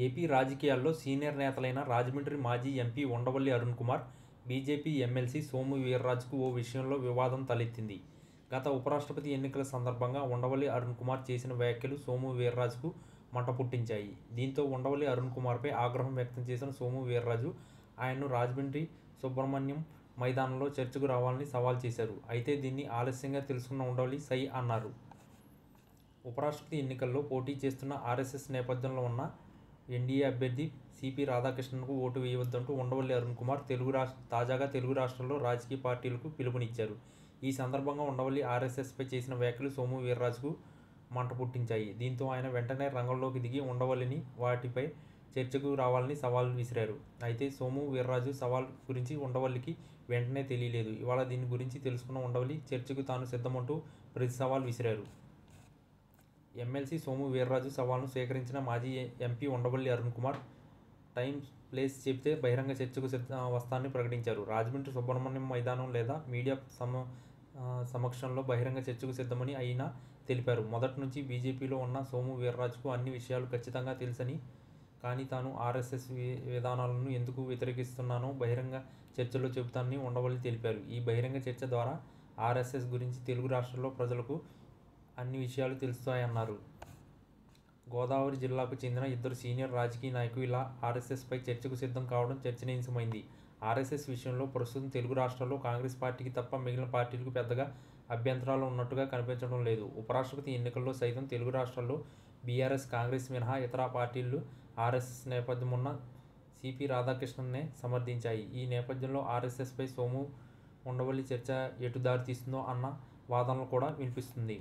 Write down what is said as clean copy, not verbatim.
AP రాజకీయాల్లో senior నేతలైన రాజమండ్రి మాజీ MP Undavalli Arun Kumar, BJP MLC Somu వీర్రాజుకు ఓ విషయంలో వివాదం తలెత్తింది. గత ఉపరాష్ట్రపతి ఎన్నికల సందర్భంగా ఉండవల్లి అరుణ్ కుమార్ చేసిన వ్యాఖ్యలు సోము వీర్రాజుకు మంట పుట్టించాయి. దీంతో ఉండవల్లి అరుణ్ కుమార్పై ఆగ్రహం వ్యక్తం చేసిన సోము వీర్రాజు ఆయన్ను రాజమండ్రి సుబ్రహ్మణ్యం మైదానంలో చర్చకు రావాలని సవాల్ చేశారు. అయితే దీన్ని ఆలస్యంగా తెలుసుకున్న ఉండవల్లి సై అన్నారు. ఉపరాష్ట్రపతి ఎన్నికల్లో పోటీ చేస్తున్న ఆర్ఎస్ఎస్ నేపథ్యంలో ఉన్న ఎన్డీఏ అభ్యర్థి సిపి రాధాకృష్ణన్కు ఓటు వేయవద్దంటూ ఉండవల్లి అరుణ్ కుమార్ తాజాగా తెలుగు రాష్ట్రాల్లో రాజకీయ పార్టీలకు పిలుపునిచ్చారు. ఈ సందర్భంగా ఉండవల్లి ఆర్ఎస్ఎస్పై చేసిన వ్యాఖ్యలు సోము వీర్రాజుకు మంట పుట్టించాయి. దీంతో ఆయన వెంటనే రంగంలోకి దిగి ఉండవల్లిని వాటిపై చర్చకు రావాలని సవాల్ విసిరారు. అయితే సోము వీర్రాజు సవాల్ గురించి ఉండవల్లికి వెంటనే తెలియలేదు. ఇవాళ దీని గురించి తెలుసుకున్న ఉండవల్లి చర్చకు తాను సిద్ధమంటూ ప్రతి సవాల్ విసిరారు. ఎమ్మెల్సీ సోము వీర్రాజు సవాల్ను స్వీకరించిన మాజీ MP Undavalli Arun Kumar time, place చెబితే బహిరంగ చర్చకు వస్తానని ప్రకటించారు. రాజమండ్రి సుబ్రహ్మణ్యం మైదానం లేదా మీడియా సమక్షంలో బహిరంగ చర్చకు సిద్ధమని ఆయన తెలిపారు. మొదటి నుంచి బీజేపీలో ఉన్న సోము వీర్రాజుకు అన్ని విషయాలు ఖచ్చితంగా తెలుసని, కానీ తాను ఆర్ఎస్ఎస్ విధానాలను ఎందుకు వ్యతిరేకిస్తున్నానో బహిరంగ చర్చలో చెబుతానని ఉండవల్లి తెలిపారు. ఈ బహిరంగ చర్చ ద్వారా ఆర్ఎస్ఎస్ గురించి తెలుగు రాష్ట్రాల్లో ప్రజలకు అన్ని విషయాలు తెలుస్తాయన్నారు. గోదావరి జిల్లాకు చెందిన ఇద్దరు సీనియర్ రాజకీయ నాయకులు ఇలా ఆర్ఎస్ఎస్పై చర్చకు సిద్ధం కావడం చర్చనీయాంశమైంది. ఆర్ఎస్ఎస్ విషయంలో ప్రస్తుతం తెలుగు రాష్ట్రాల్లో కాంగ్రెస్ పార్టీకి తప్ప మిగిలిన పార్టీలకు పెద్దగా అభ్యంతరాలు ఉన్నట్టుగా కనిపించడం లేదు. ఉపరాష్ట్రపతి ఎన్నికల్లో సైతం తెలుగు రాష్ట్రాల్లో బీఆర్ఎస్, కాంగ్రెస్ మినహా ఇతర పార్టీలు ఆర్ఎస్ఎస్ నేపథ్యం ఉన్న సిపి రాధాకృష్ణన్నే సమర్థించాయి. ఈ నేపథ్యంలో ఆర్ఎస్ఎస్పై సోము ఉండవల్లి చర్చ ఎటు దారి తీస్తుందో అన్న వాదనలు కూడా వినిపిస్తుంది.